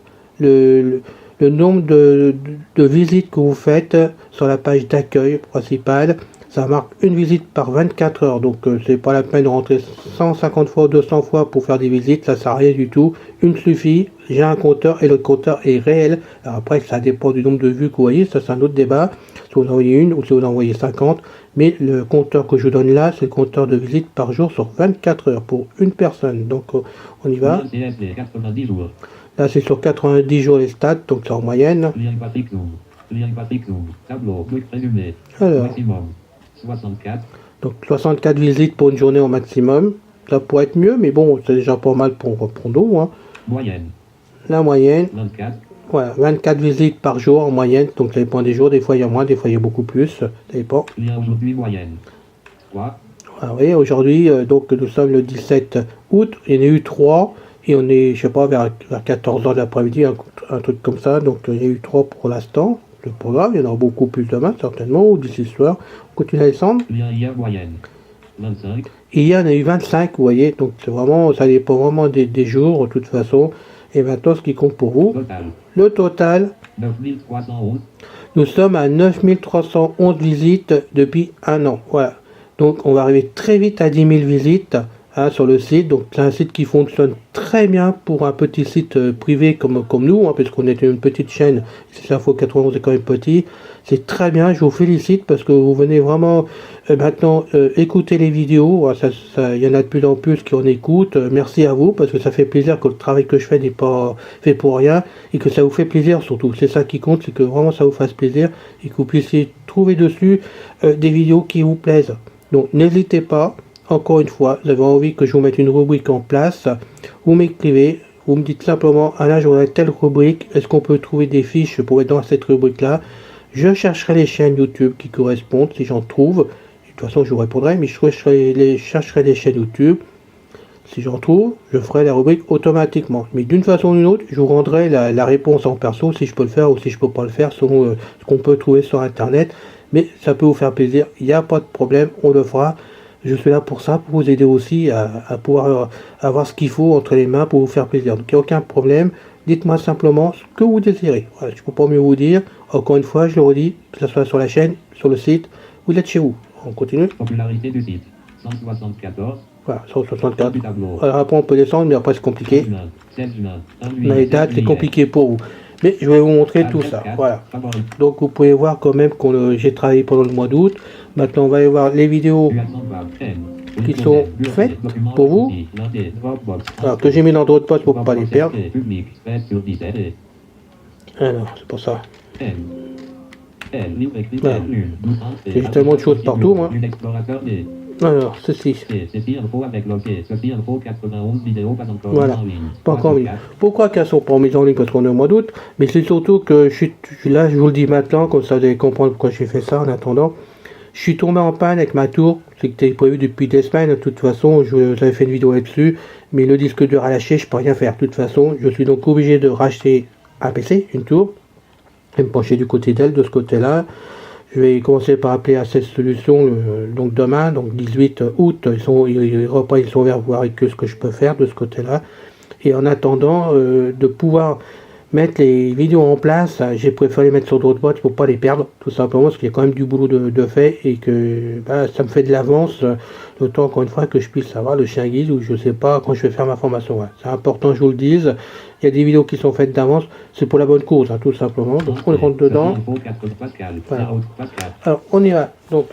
Le nombre de visites que vous faites sur la page d'accueil principale, ça marque une visite par 24 heures, donc c'est pas la peine de rentrer 150 fois ou 200 fois pour faire des visites, ça sert à rien du tout. Une suffit, j'ai un compteur et le compteur est réel. Alors après, ça dépend du nombre de vues que vous voyez, ça c'est un autre débat, si vous en envoyez une ou si vous en envoyez 50, mais le compteur que je vous donne là, c'est le compteur de visites par jour sur 24 heures pour une personne, donc on y va. Lien CSV, 90 jours. Là c'est sur 90 jours les stats, donc c'est en moyenne. Lien graphique zoom. Lien graphique zoom. Tableau, truc résumé. Alors. Maximum. 64. Donc 64 visites pour une journée au maximum. Ça pourrait être mieux, mais bon, c'est déjà pas mal pour nous. Hein. Moyenne. La moyenne, 24. voilà, 24 visites par jour en moyenne. Donc ça dépend des jours, des fois il y a moins, des fois il y a beaucoup plus. Ça dépend. Lien aujourd'hui moyenne. 3. Voilà, vous voyez, aujourd'hui, donc nous sommes le 17 août, il y en a eu 3. Et on est, je sais pas, vers 14h de l'après-midi, un truc comme ça. Donc il y a eu 3 pour l'instant. Le programme, il y en aura beaucoup plus demain, certainement, ou d'ici ce soir. On continue à descendre. Lien hier moyenne. 25. Et hier, il y en a eu 25, vous voyez. Donc c'est vraiment, ça dépend vraiment des jours, de toute façon. Et maintenant, ce qui compte pour vous, Total. le total, 9311. nous sommes à 9311 visites depuis un an. Voilà. Donc on va arriver très vite à 10 000 visites. Sur le site, donc c'est un site qui fonctionne très bien pour un petit site privé comme nous, hein, parce qu'on est une petite chaîne, c'est Info 91 est quand même petit, c'est très bien, je vous félicite parce que vous venez vraiment maintenant écouter les vidéos, il y en a de plus en plus qui en écoutent, merci à vous parce que ça fait plaisir que le travail que je fais n'est pas fait pour rien et que ça vous fait plaisir surtout, c'est ça qui compte, c'est que vraiment ça vous fasse plaisir et que vous puissiez trouver dessus des vidéos qui vous plaisent. Donc n'hésitez pas. Encore une fois, vous avez envie que je vous mette une rubrique en place, vous m'écrivez, vous me dites simplement, Alain, j'aurais telle rubrique, est-ce qu'on peut trouver des fiches pour être dans cette rubrique-là? Je chercherai les chaînes YouTube qui correspondent, si j'en trouve. De toute façon, je vous répondrai, mais je chercherai les chaînes YouTube. Si j'en trouve, je ferai la rubrique automatiquement. Mais d'une façon ou d'une autre, je vous rendrai la réponse en perso, si je peux le faire ou si je peux pas le faire, selon ce qu'on peut trouver sur Internet. Mais ça peut vous faire plaisir, il n'y a pas de problème, on le fera. Je suis là pour ça, pour vous aider aussi à pouvoir avoir ce qu'il faut entre les mains pour vous faire plaisir. Donc il n'y a aucun problème. Dites-moi simplement ce que vous désirez. Voilà, je ne peux pas mieux vous dire. Encore une fois, je le redis, que ce soit sur la chaîne, sur le site, vous êtes chez vous. On continue. Popularité du site. 174. Voilà, 164. Du tableau. Alors après on peut descendre, mais après c'est compliqué. 16 juin. Les dates, c'est compliqué pour vous. Mais je vais vous montrer tout ça. Voilà. Donc vous pouvez voir quand même que j'ai travaillé pendant le mois d'août. Maintenant on va aller voir les vidéos qui sont faites pour vous. Alors que j'ai mis dans d'autres postes pour ne pas les perdre. Alors c'est pour ça. Voilà. J'ai tellement de choses partout moi. Alors, ceci. Voilà, pas encore mis. Pourquoi qu'elles sont pas mises en ligne? Parce qu'on est au mois d'août. Mais c'est surtout que je suis là, je vous le dis maintenant, comme ça vous allez comprendre pourquoi j'ai fait ça en attendant. Je suis tombé en panne avec ma tour. C'était prévu depuis des semaines. De toute façon, j'avais fait une vidéo là-dessus. Mais le disque dur a lâché, je peux rien faire. De toute façon, je suis donc obligé de racheter un PC, une tour. Et me pencher du côté d'elle, de ce côté-là. Je vais commencer par appeler à cette solution donc demain, donc 18 août, ils sont ouverts pour voir avec eux ce que je peux faire de ce côté-là. Et en attendant de pouvoir mettre les vidéos en place, j'ai préféré les mettre sur d'autres boîtes pour pas les perdre, tout simplement parce qu'il y a quand même du boulot de fait et que ça me fait de l'avance, d'autant encore une fois que je puisse avoir le chien guide ou je sais pas quand je vais faire ma formation. Ouais. C'est important, je vous le dise. Il y a des vidéos qui sont faites d'avance, c'est pour la bonne cause, hein, tout simplement. Donc on rentre dedans. Voilà. Alors on y va. Donc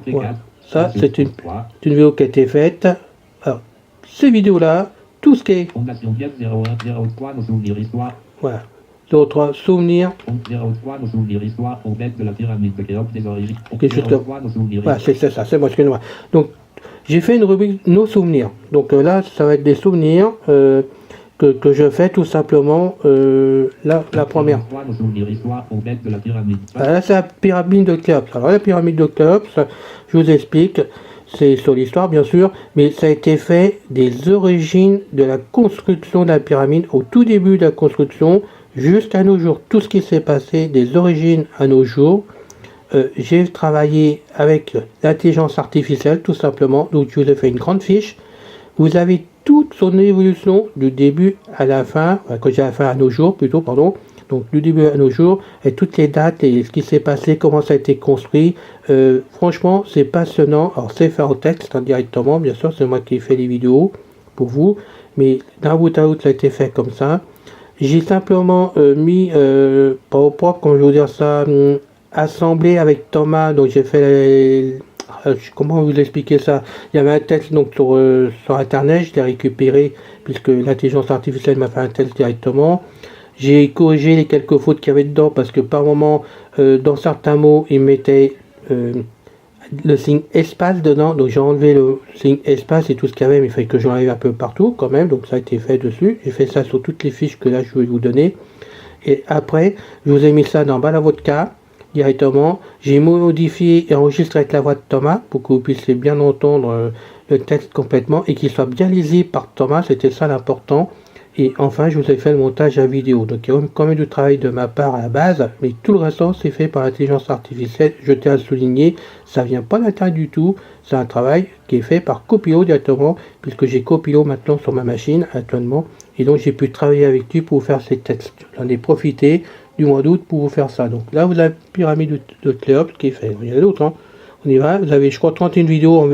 voilà. Ça c'est une vidéo qui a été faite. Alors ces vidéos-là, tout ce qui est voilà. 03 souvenirs. Voilà, c'est ça, c'est moi, excusez-moi. Donc j'ai fait une rubrique nos souvenirs. Donc là, ça va être des souvenirs que je fais tout simplement. La première. Là, c'est la pyramide de Khéops. Alors la pyramide de Khéops, je vous explique. C'est sur l'histoire bien sûr, mais ça a été fait des origines de la construction de la pyramide, au tout début de la construction, jusqu'à nos jours. Tout ce qui s'est passé des origines à nos jours. J'ai travaillé avec l'intelligence artificielle tout simplement, donc je vous ai fait une grande fiche. Vous avez toute son évolution du début à la fin, quand j'ai la fin à nos jours plutôt, pardon. Donc du début à nos jours, et toutes les dates et ce qui s'est passé, comment ça a été construit. Franchement, c'est passionnant. Alors c'est fait en texte directement, bien sûr, c'est moi qui ai fait les vidéos pour vous. Mais d'un bout à l'autre, ça a été fait comme ça. J'ai simplement mis, pas au propre, comment je vais vous dire ça, assemblé avec Thomas. Donc j'ai fait, comment vous expliquer ça? Il y avait un texte donc sur internet, je l'ai récupéré puisque l'intelligence artificielle m'a fait un texte directement. J'ai corrigé les quelques fautes qu'il y avait dedans parce que par moment, dans certains mots, il mettait le signe espace dedans. Donc j'ai enlevé le signe espace et tout ce qu'il y avait, mais il fallait que j'enlève un peu partout quand même. Donc ça a été fait dessus. J'ai fait ça sur toutes les fiches que là je vais vous donner. Et après, je vous ai mis ça dans Balavodka directement. J'ai modifié et enregistré avec la voix de Thomas pour que vous puissiez bien entendre le texte complètement et qu'il soit bien lisible par Thomas. C'était ça l'important. Et enfin, je vous ai fait le montage à vidéo. Donc, il y a quand même du travail de ma part à la base, mais tout le restant, c'est fait par l'intelligence artificielle. Je tiens à souligner, ça vient pas d'Internet du tout. C'est un travail qui est fait par Copilot directement, puisque j'ai Copilot maintenant sur ma machine actuellement. Et donc, j'ai pu travailler avec lui pour vous faire ces textes. J'en ai profité du mois d'août pour vous faire ça. Donc là, vous avez la pyramide de Khéops qui est faite. Il y en a d'autres, hein. On y va. Vous avez, je crois, 31 vidéos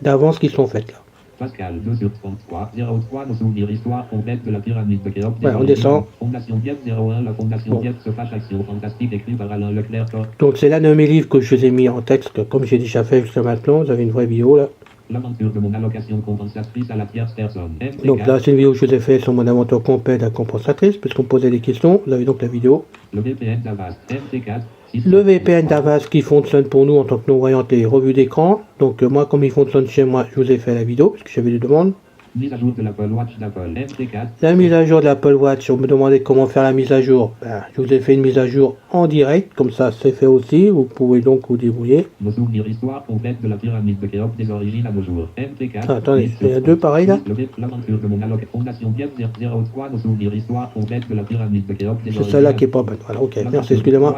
d'avance qui sont faites là. Pascal 2 sur 33, 03, nos souvenirs, histoire complète de la pyramide de Khéops. Ouais, on descend. Fondation Dieppe 01, la Fondation Dieppe se fâche, action fantastique, écrit par Alain Leclerc. Donc c'est l'un de mes livres que je vous ai mis en texte, comme j'ai déjà fait jusqu'à maintenant. Vous avez une vraie vidéo là. L'aventure de mon allocation compensatrice à la tierce personne. Donc là, c'est une vidéo que je vous ai fait sur mon aventure complète à la compensatrice, puisqu'on me posait des questions. Vous avez donc la vidéo. Le VPN d'Avast, MT4. Le VPN d'Avast qui fonctionne pour nous en tant que non-voyantes et revues d'écran. Donc moi, comme il fonctionne chez moi, je vous ai fait la vidéo, parce que j'avais des demandes. Mise à jour de l'Apple Watch d'Apple, MT4. La mise à jour de l'Apple Watch, on me demandait comment faire la mise à jour. Je vous ai fait une mise à jour en direct, comme ça c'est fait aussi, vous pouvez donc vous débrouiller. Nos souvenirs, histoire complète de la pyramide de Khéops des origines à nos jours, MT4. Ah, attendez, il y a deux pareils là. L'aventure de mon allocation Fondation Dieppe 03, nos souvenirs, histoire complète de la pyramide de Khéops des origines. C'est celle-là qui est pas bonne. Voilà, ok, merci, excusez-moi.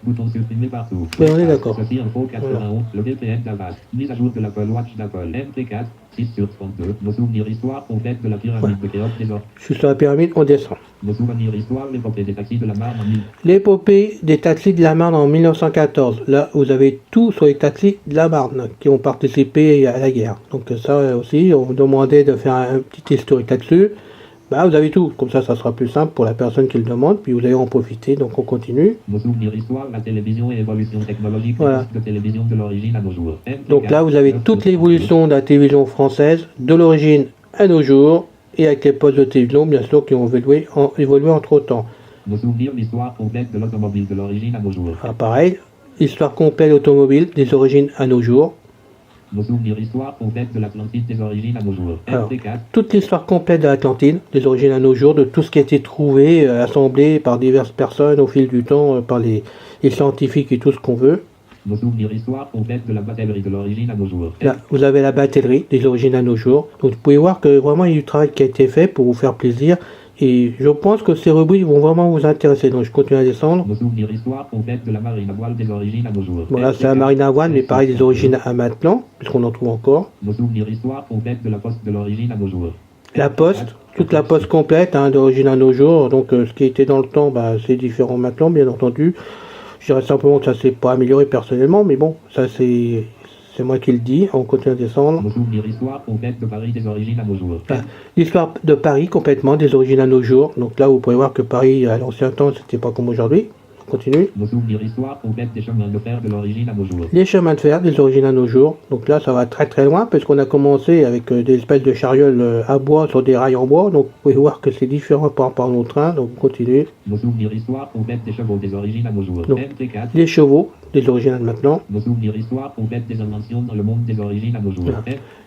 Bouton supprimer partout. Mais on est d'accord. Ceci info 91, le VPN d'Avast. Mise à jour de l'Apple Watch d'Apple, MT4. 6 sur 32, nos souvenirs, histoire complète de la pyramide de Khéops des origines. Je suis sur la pyramide, on descend. Nos souvenirs, histoire, l'épopée des taxis de la Marne en 1000. L'épopée des taxis de la Marne en 1914. Là, vous avez tout sur les taxis de la Marne qui ont participé à la guerre. Donc ça aussi, on vous demandait de faire un petit historique là-dessus. Bah, vous avez tout. Comme ça sera plus simple pour la personne qui le demande. Puis vous allez en profiter. Donc on continue. Nos souvenirs, histoire, la télévision et l'évolution technologique voilà. de télévision de l'origine à nos jours. Donc là, vous avez toute l'évolution de la télévision française de l'origine à nos jours. Et avec les postes de télévision, bien sûr, qui ont évolué entre temps. Nos souvenirs, l'histoire complète de l'automobile de l'origine à nos jours. Ah, pareil, histoire complète de l'automobile des origines à nos jours. Nos souvenirs, histoire complète de l'Atlantide des origines à nos jours. Alors, toute l'histoire complète de l'Atlantide des origines à nos jours, de tout ce qui a été trouvé, assemblé par diverses personnes au fil du temps, par les scientifiques et tout ce qu'on veut. Nos souvenirs, histoire complète de la batellerie de l'origine à nos jours. Là, vous avez la batellerie des origines à nos jours. Donc vous pouvez voir que vraiment il y a du travail qui a été fait pour vous faire plaisir. Et je pense que ces rubriques vont vraiment vous intéresser. Donc je continue à descendre. Nos souvenirs, histoire complète de la marine à voile des origines à nos jours. Bon là c'est la marine à voile, mais pareil des origines à maintenant, puisqu'on en trouve encore. Nos souvenirs, histoire complète de la poste de l'origine à nos jours. La poste, toute la poste complète, hein, d'origine à nos jours. Donc ce qui était dans le temps, bah, c'est différent maintenant, bien entendu. Je dirais simplement que ça s'est pas amélioré personnellement, mais bon, ça c'est moi qui le dis. On continue à descendre. Nos souvenirs, histoire complète de Paris des origines à nos jours. Ah, l'histoire de Paris complètement, des origines à nos jours. Donc là, vous pouvez voir que Paris, à l'ancien temps, c'était pas comme aujourd'hui. On continue. Nos souvenirs, histoire complète des chemins de fer de l'origine à nos jours. Les chemins de fer, des origines à nos jours. Donc là, ça va très très loin, parce qu'on a commencé avec des espèces de charioles à bois sur des rails en bois. Donc vous pouvez voir que c'est différent par rapport à nos trains. Donc on continue. Nos souvenirs, histoire complète des chevaux des origines à nos jours. Donc, MT4. les chevaux, des origines à maintenant. Nos souvenirs, histoire complète des inventions dans le monde des origines à nos jours. Voilà.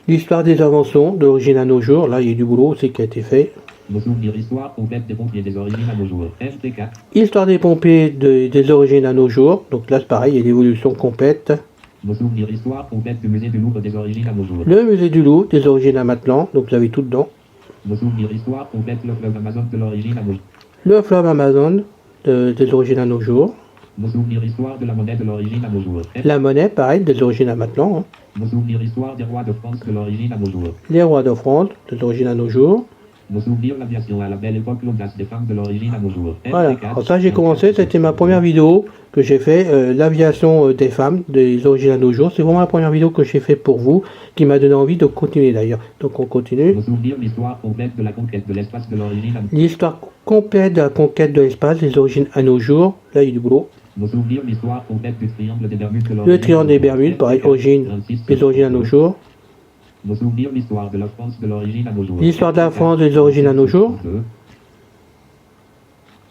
L'histoire des inventions d'origine à nos jours. Là, il y a du boulot aussi qui a été fait. Nos souvenirs, histoire complète des pompiers des origines à nos jours. MT4. Histoire des pompiers des origines à nos jours. Donc là, c'est pareil, il y a l'évolution complète. Nos souvenirs, histoire complète du musée du Louvre des origines à nos jours. Le musée du Louvre, des origines à maintenant. Donc vous avez tout dedans. Nos souvenirs, histoire complète le fleuve Amazon de l'origine à nos jours. Le fleuve Amazon, des origines à nos jours. Nos souvenirs, histoire de la monnaie de l'origine à nos jours. La monnaie, pareil, des origines à maintenant. Hein. Nos souvenirs, histoire des rois de France de l'origine à nos jours. Les rois de France, des origines à nos jours. Nos souvenirs, l'aviation à la belle époque, l'audace des femmes de l'origine à nos jours. Voilà, alors ça j'ai commencé, c'était ma première vidéo que j'ai fait, l'aviation des femmes, des origines à nos jours. C'est vraiment la première vidéo que j'ai fait pour vous, qui m'a donné envie de continuer d'ailleurs. Donc on continue. Nos souvenirs, l'histoire complète de la conquête de l'espace de l'origine à nos jours. L'histoire complète de la conquête de l'espace, des origines à nos jours. Là il y a du boulot. Nos souvenirs, l'histoire complète du triangle des Bermudes de l'origine. Le triangle des Bermudes, pareil, origine, des origines à nos jours. Nos souvenirs, l'histoire de la France de l'origine à nos jours. L'histoire de la France des origines à nos jours.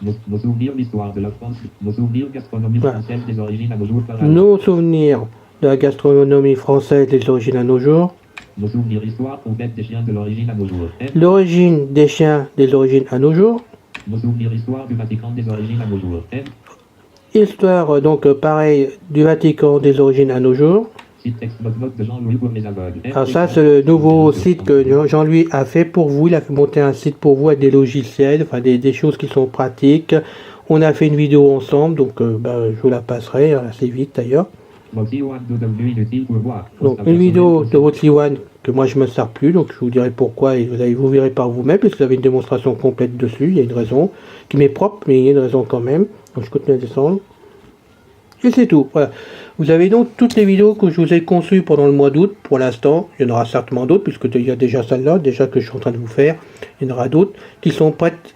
Nos souvenirs, l'histoire de la France. Nos souvenirs, gastronomie Voilà. française des origines à nos jours. Nos souvenirs de la gastronomie française des origines à nos jours. Nos souvenirs, histoire complète des chiens de l'origine à nos jours. L'origine des chiens des origines à nos jours. Nos souvenirs, histoire du Vatican des origines à nos jours. Histoire, donc pareil, du Vatican des origines à nos jours. Site texte de Jean-Louis pour les aveugles. Alors ça, c'est le nouveau site que Jean-Louis a fait pour vous. Il a fait monter un site pour vous avec des logiciels, enfin des choses qui sont pratiques. On a fait une vidéo ensemble, donc je vous la passerai assez vite d'ailleurs. Donc une vidéo de Rotary One que moi je me sers plus, donc je vous dirai pourquoi et vous verrez par vous-même, puisque vous avez une démonstration complète dessus. Il y a une raison qui m'est propre, mais il y a une raison quand même. Donc je continue à descendre. Et c'est tout, voilà. Vous avez donc toutes les vidéos que je vous ai conçues pendant le mois d'août, pour l'instant. Il y en aura certainement d'autres, puisque il y a déjà celle-là, déjà que je suis en train de vous faire. Il y en aura d'autres qui sont prêtes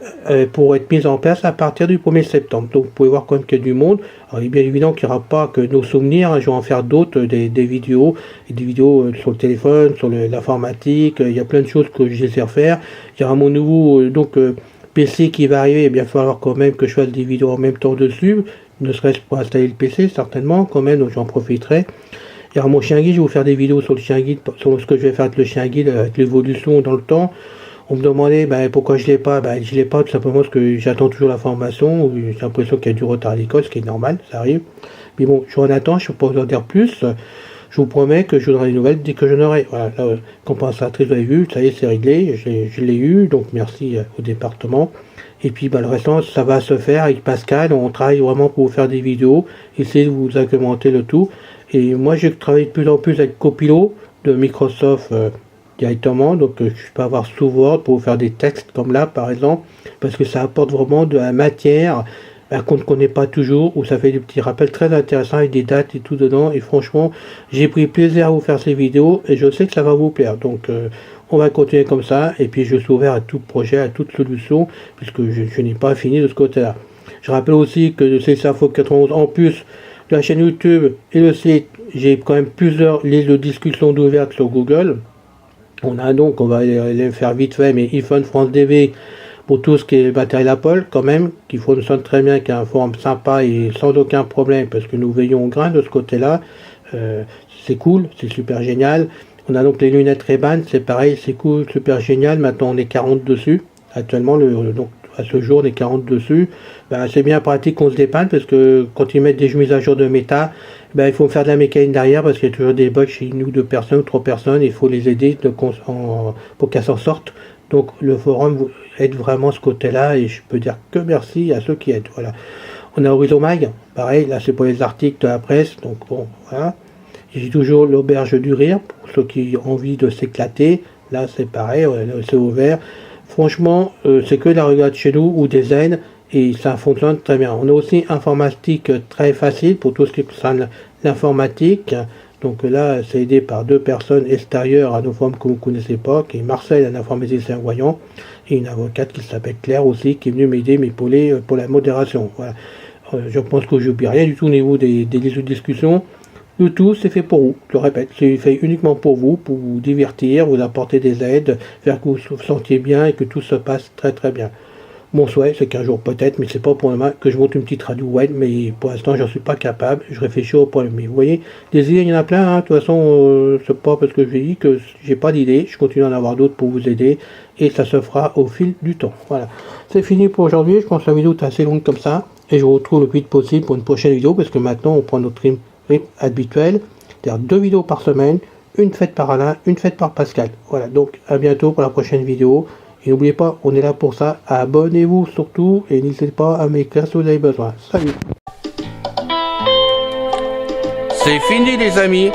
pour être mises en place à partir du 1er septembre. Donc vous pouvez voir quand même qu'il y a du monde. Alors il est bien évident qu'il n'y aura pas que nos souvenirs, je vais en faire d'autres, des vidéos, et des vidéos sur le téléphone, sur l'informatique. Il y a plein de choses que je sais faire. Il y aura mon nouveau PC qui va arriver, il va falloir quand même que je fasse des vidéos en même temps dessus, ne serait-ce pour installer le PC certainement quand même, donc j'en profiterai. Il y aura mon chien guide, je vais vous faire des vidéos sur le chien guide, sur ce que je vais faire avec le chien guide, avec l'évolution dans le temps. On me demandait pourquoi je l'ai pas, je l'ai pas tout simplement parce que j'attends toujours la formation, ou j'ai l'impression qu'il y a du retard à l'école, ce qui est normal, ça arrive. Mais bon, je en attends, je ne peux pas vous en dire plus. Je vous promets que je donnerai des nouvelles dès que je n'aurai. Voilà, la compensatrice, vous avez vu, ça y est, c'est réglé, je l'ai eu, donc merci au département. Et puis le restant, ça va se faire avec Pascal, on travaille vraiment pour vous faire des vidéos, essayer de vous agrémenter le tout. Et moi, j'ai travaillé de plus en plus avec Copilot de Microsoft directement, donc je peux avoir sous Word pour vous faire des textes comme là, par exemple, parce que ça apporte vraiment de la matière qu'on ne connaît pas toujours, où ça fait des petits rappels très intéressants avec des dates et tout dedans, et franchement j'ai pris plaisir à vous faire ces vidéos et je sais que ça va vous plaire, donc on va continuer comme ça, et puis je suis ouvert à tout projet, à toute solution, puisque je n'ai pas fini de ce côté là. Je rappelle aussi que c'est Info 91, en plus de la chaîne YouTube et le site, j'ai quand même plusieurs listes de discussions ouvertes sur Google. On va les faire vite fait, mais iPhone France DV pour tout ce qui est matériel Apple quand même, qui fonctionne très bien, qui a un forum sympa et sans aucun problème, parce que nous veillons au grain de ce côté-là. C'est cool, c'est super génial. On a donc les lunettes Ray-Ban, c'est pareil, c'est cool, super génial. Maintenant on est 40 dessus. Actuellement, donc à ce jour on est 40 dessus. C'est bien pratique qu'on se dépanne, parce que quand ils mettent des mises à jour de méta, il faut faire de la mécanique derrière, parce qu'il y a toujours des bugs chez une ou deux personnes ou trois personnes, il faut les aider pour qu'elles s'en sortent. Donc le forum aide vraiment ce côté-là et je peux dire que merci à ceux qui aident. Voilà. On a Horizon Mag, pareil, là c'est pour les articles de la presse, donc bon, voilà. J'ai toujours l'auberge du rire pour ceux qui ont envie de s'éclater. Là c'est pareil, c'est ouvert. Franchement, c'est que de la regarde chez nous ou des aides et ça fonctionne très bien. On a aussi informatique très facile pour tout ce qui concerne l'informatique. Donc là, c'est aidé par 2 personnes extérieures à nos formes que vous ne connaissez pas, qui est Marcel, un informaticien voyant, et une avocate qui s'appelle Claire aussi, qui est venue m'aider, m'épauler pour la modération. Voilà. Je pense que je n'oublie rien du tout au niveau des listes de discussion. Le tout, c'est fait pour vous. Je le répète, c'est fait uniquement pour vous divertir, vous apporter des aides, faire que vous vous sentiez bien et que tout se passe très très bien. Mon souhait, c'est qu'un jour peut-être, mais c'est pas pour le moment, que je monte une petite radio web, mais pour l'instant, j'en suis pas capable. Je réfléchis au problème. Mais vous voyez, des idées, il y en a plein. Hein. De toute façon, c'est pas parce que je dis que j'ai pas d'idées. Je continue à en avoir d'autres pour vous aider, et ça se fera au fil du temps. Voilà. C'est fini pour aujourd'hui. Je pense que la vidéo est assez longue comme ça, et je vous retrouve le plus vite possible pour une prochaine vidéo, parce que maintenant, on prend notre rythme habituel, c'est-à-dire 2 vidéos par semaine, une faite par Alain, une faite par Pascal. Voilà. Donc, à bientôt pour la prochaine vidéo. Et n'oubliez pas, on est là pour ça. Abonnez-vous surtout et n'hésitez pas à m'écrire si vous avez besoin. Salut. C'est fini les amis.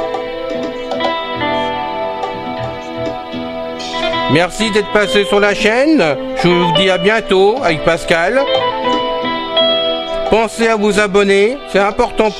Merci d'être passé sur la chaîne. Je vous dis à bientôt avec Pascal. Pensez à vous abonner, c'est important.